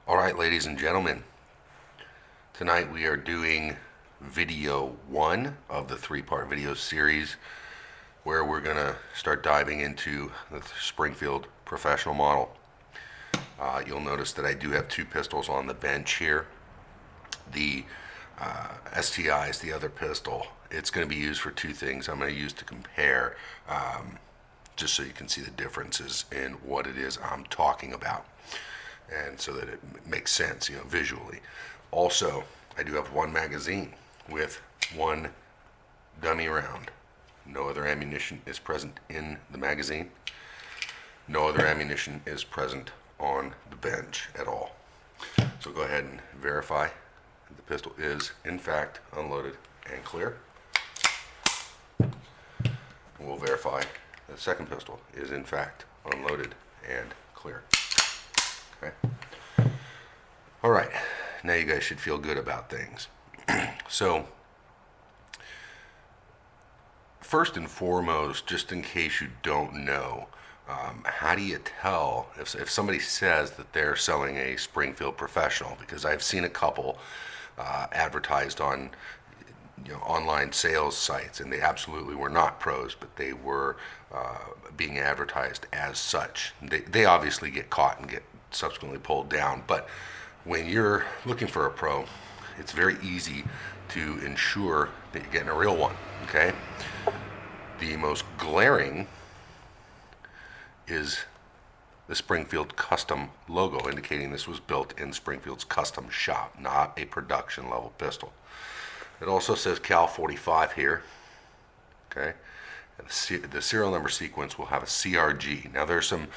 All right, ladies and gentlemen, tonight we are doing video one of the three-part video series where we're going to start diving into the Springfield Professional model. You'll notice that I do have two pistols on the bench here. The STI is the other pistol. It's going to be used for two things. I'm going to use to compare, just so you can see the differences in what it is I'm talking about, and so that it makes sense, visually. Also, I do have one magazine with one dummy round. No other ammunition is present in the magazine. No other ammunition is present on the bench at all. So go ahead and verify the pistol is in fact unloaded and clear. We'll verify the second pistol is in fact unloaded and clear. Okay. All right. Now you guys should feel good about things. So, first and foremost, just in case you don't know, how do you tell if somebody says that they're selling a Springfield Professional? Because I've seen a couple advertised on online sales sites, and they absolutely were not pros, but they were being advertised as such. They obviously get caught and get subsequently pulled down, but when you're looking for a pro, it's very easy to ensure that you're getting a real one, okay? The most glaring is the Springfield custom logo, indicating this was built in Springfield's custom shop, not a production level pistol. It also says Cal 45 here, okay? And the serial number sequence will have a CRG. Now there's some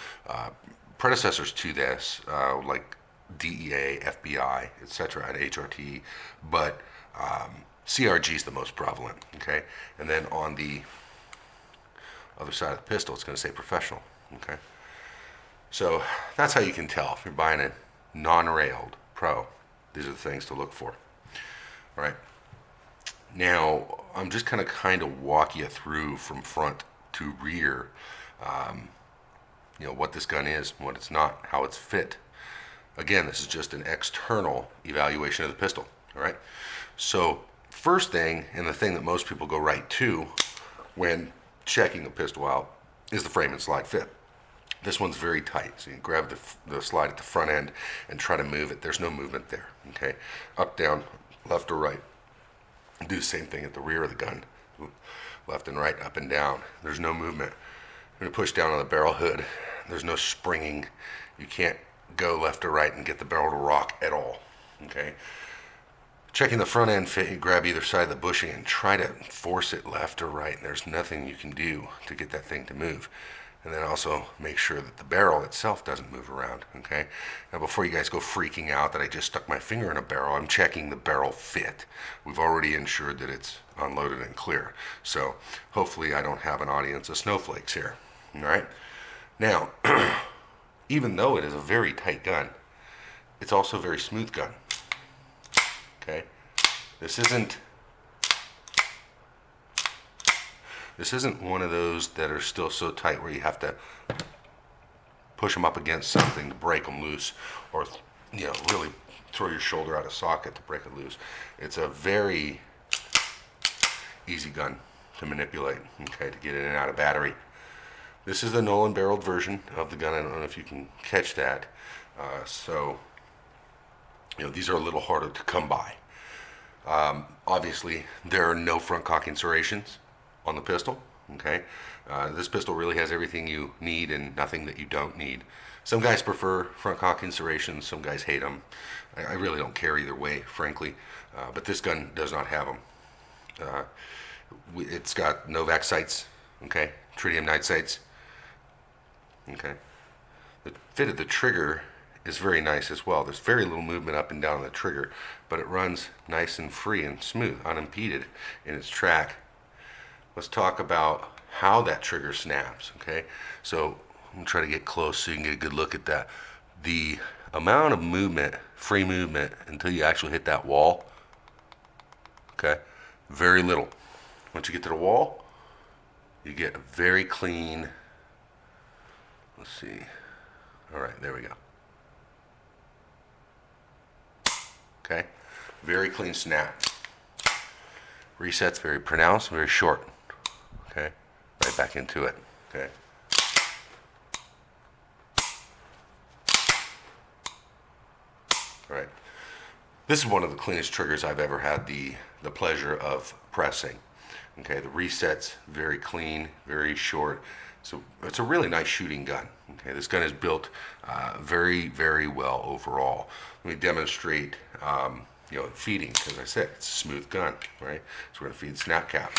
predecessors to this, like DEA, FBI, etc., and HRT, but CRG is the most prevalent, okay? And then on the other side of the pistol, it's going to say professional, okay? So that's how you can tell if you're buying a non-railed pro. These are the things to look for. All right. Now, I'm just kind of walk you through from front to rear, what this gun is, what it's not, how it's fit. Again, this is just an external evaluation of the pistol, all right? So first thing, and the thing that most people go right to when checking a pistol out, is the frame and slide fit. This one's very tight, so you grab the slide at the front end and try to move it. There's no movement there, okay? Up, down, left or right. Do the same thing at the rear of the gun. Left and right, up and down. There's no movement. You're going to push down on the barrel hood. There's no springing. You can't go left or right and get the barrel to rock at all, okay? Checking the front end fit, you grab either side of the bushing and try to force it left or right, and there's nothing you can do to get that thing to move. And then also make sure that the barrel itself doesn't move around, okay? Now before you guys go freaking out that I just stuck my finger in a barrel, I'm checking the barrel fit. We've already ensured that it's unloaded and clear. So hopefully I don't have an audience of snowflakes here, all right? Now, even though it is a very tight gun, it's also a very smooth gun, okay? This isn't one of those that are still so tight where you have to push them up against something to break them loose, or really throw your shoulder out of socket to break it loose. It's a very easy gun to manipulate, okay, to get in and out of battery. This is the Nolan barreled version of the gun. I don't know if you can catch that. So these are a little harder to come by. Obviously, there are no front cocking serrations on the pistol, okay? This pistol really has everything you need and nothing that you don't need. Some guys prefer front cocking serrations, some guys hate them. I really don't care either way, frankly, but this gun does not have them. It's got Novak sights, okay? Tritium night sights, okay? The fit of the trigger is very nice as well. There's very little movement up and down on the trigger, but it runs nice and free and smooth, unimpeded in its track. Let's talk about how that trigger snaps, okay? So I'm going to try to get close so you can get a good look at that. The amount of movement, free movement, until you actually hit that wall, okay, very little. Once you get to the wall, you get a very clean, let's see, all right, there we go. okay? Very clean snap. Reset's very pronounced, very short, okay? Right back into it, okay? All right. This is one of the cleanest triggers I've ever had the pleasure of pressing. Okay, the reset's very clean, very short. So it's a really nice shooting gun. Okay, this gun is built very, very well overall. Let me demonstrate, feeding. As I said, it's a smooth gun, right? So we're gonna feed snap cap.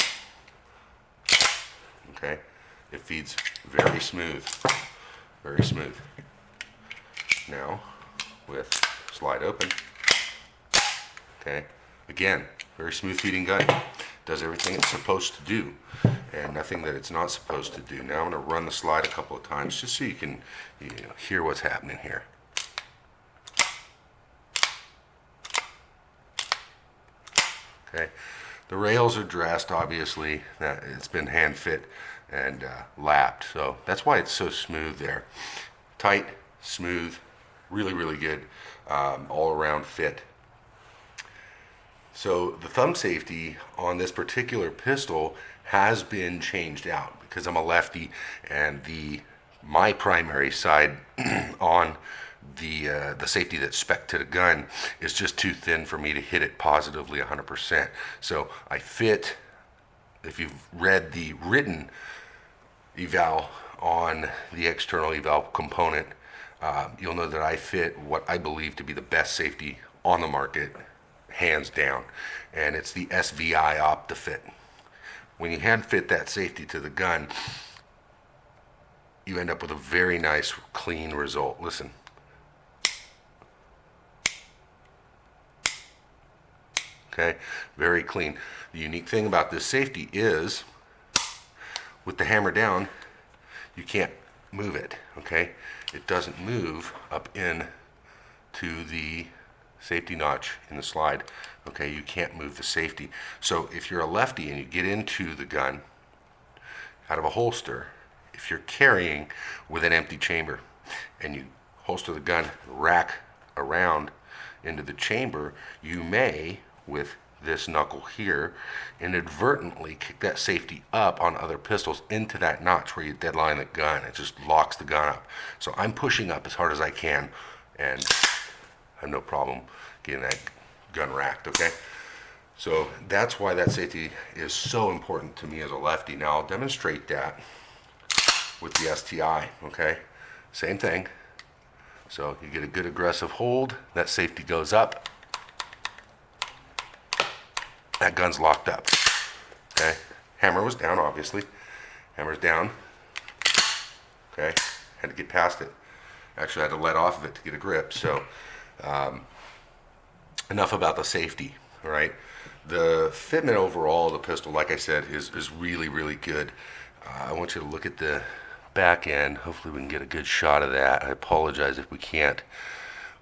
Okay, it feeds very smooth, very smooth. Now, with slide open. Okay, again, very smooth feeding gun. Does everything it's supposed to do and nothing that it's not supposed to do. Now I'm going to run the slide a couple of times just so you can hear what's happening here. Okay, the rails are dressed, obviously. That it's been hand fit and lapped, so that's why it's so smooth there. Tight, smooth, really, really good all around fit. So the thumb safety on this particular pistol has been changed out because I'm a lefty, and my primary side on the safety that's spec to the gun is just too thin for me to hit it positively 100%. So I fit, if you've read the written eval on the external eval component, you'll know that I fit what I believe to be the best safety on the market, hands down, and it's the SVI OptiFit. When you hand fit that safety to the gun, you end up with a very nice, clean result. Listen. Okay, very clean. The unique thing about this safety is, with the hammer down, you can't move it, okay? It doesn't move up in to the safety notch in the slide. Okay, you can't move the safety. So if you're a lefty and you get into the gun out of a holster, if you're carrying with an empty chamber and you holster the gun, rack around into the chamber, you may, with this knuckle here, inadvertently kick that safety up on other pistols into that notch where you deadline the gun. It just locks the gun up. So I'm pushing up as hard as I can, and I have no problem getting that gun racked, okay? So that's why that safety is so important to me as a lefty. Now I'll demonstrate that with the STI, okay? Same thing. So you get a good aggressive hold, that safety goes up, that gun's locked up, okay? Hammer was down, obviously. Hammer's down, okay? Had to get past it. Actually, I had to let off of it to get a grip, so enough about the safety, all right? The fitment overall of the pistol, like I said, is really, really good. I want you to look at the back end. Hopefully we can get a good shot of that. I apologize if we can't.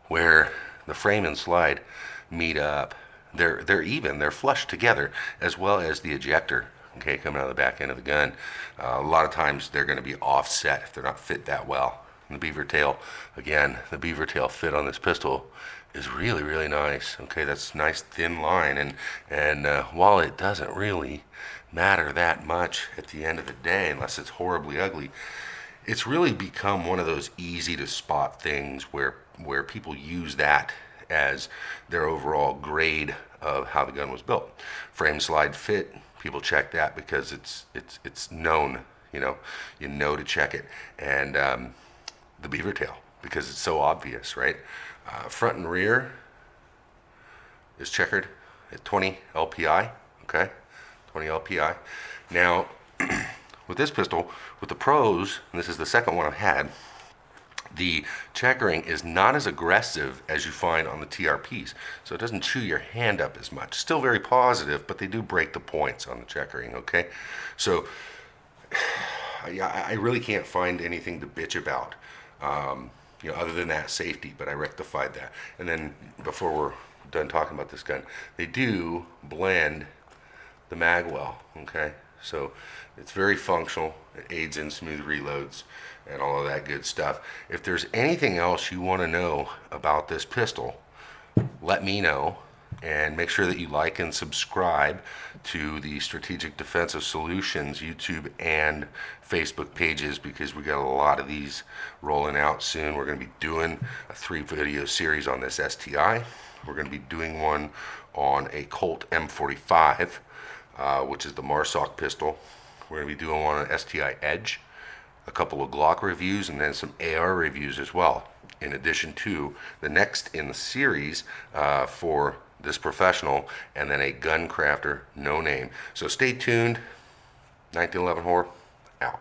Where the frame and slide meet up, they're even, they're flush together, as well as the ejector, okay, coming out of the back end of the gun. A lot of times they're going to be offset if they're not fit that well. And the beaver tail, again, the beaver tail fit on this pistol is really, really nice. Okay, that's a nice thin line, and while it doesn't really matter that much at the end of the day, unless it's horribly ugly, it's really become one of those easy to spot things where people use that as their overall grade of how the gun was built. Frame slide fit, people check that because it's known, you know to check it, and the beaver tail, because it's so obvious, right? Front and rear is checkered at 20 LPI, okay? 20 LPI. Now, with this pistol, with the pros, and this is the second one I've had, the checkering is not as aggressive as you find on the TRPs, so it doesn't chew your hand up as much. Still very positive, but they do break the points on the checkering, okay? So, I really can't find anything to bitch about. Other than that safety, but I rectified that. And then before we're done talking about this gun, they do blend the mag well, okay? So it's very functional. It aids in smooth reloads and all of that good stuff. If there's anything else you want to know about this pistol, let me know, and make sure that you like and subscribe to the Strategic Defensive Solutions YouTube and Facebook pages, because we got a lot of these rolling out soon. We're going to be doing a 3-video series on this STI. We're going to be doing one on a Colt M45, which is the MARSOC pistol. We're going to be doing one on STI Edge, a couple of Glock reviews, and then some AR reviews as well, in addition to the next in the series for this professional, and then a gun crafter, no name. So stay tuned. 1911 Horror.